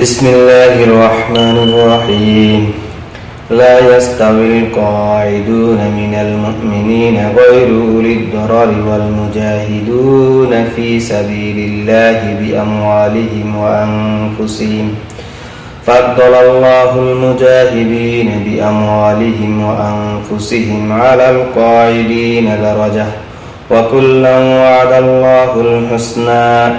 بسم الله الرحمن الرحيم لا يستوي القاعدون من المؤمنين غير أولي الضرر والمجاهدون في سبيل الله بأموالهم وأنفسهم فضل الله المجاهدين بأموالهم وأنفسهم على القاعدين درجة وكلا وعد الله الحسنى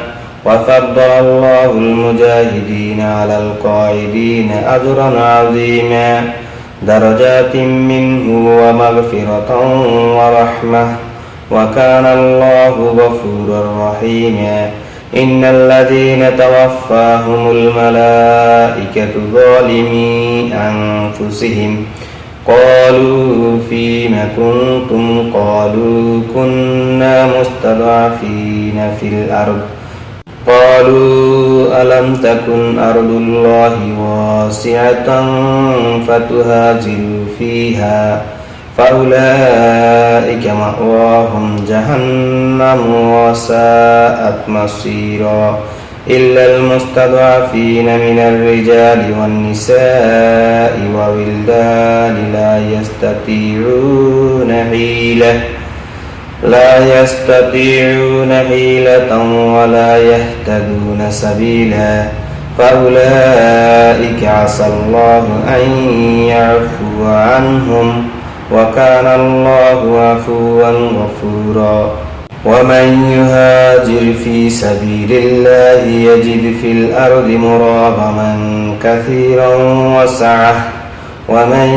وفضل الله المجاهدين على القاعدين أجرا عظيما درجات منه ومغفرة ورحمة وكان الله غفورا رحيما إن الذين توفاهم الملائكة ظالمي أنفسهم قالوا فيم كنتم قالوا كنا مستضعفين في الأرض قالوا ألم تكن أرض الله واسعة فتهاجروا فيها فأولئك مأواهم جهنم وساءت مصيرا إلا المستضعفين من الرجال والنساء وولدان لا يستطيعون حيلة ولا يهتدون سبيلا فأولئك عسى الله أن يعفو عنهم وكان الله عفوا غفورا ومن يهاجر في سبيل الله يجد في الأرض مراغما كثيرا وسعة ومن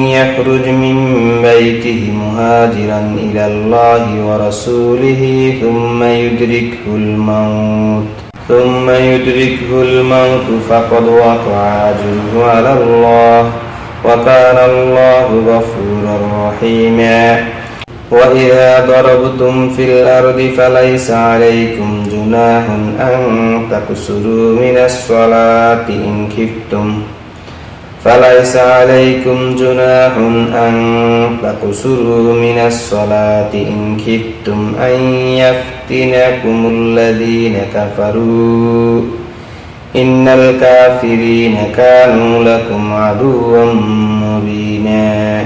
يخرج من بيته مهاجرا إلى الله ورسوله ثم يدركه الموت فقد وقع أجره على الله وكان الله غفورا رحيما وإذا ضربتم في الأرض فليس عليكم جناح أن تقصروا من الصلاة إن خفتم أن يفتنكم الذين كفروا إن الكافرين كانوا لكم عدوا مبينا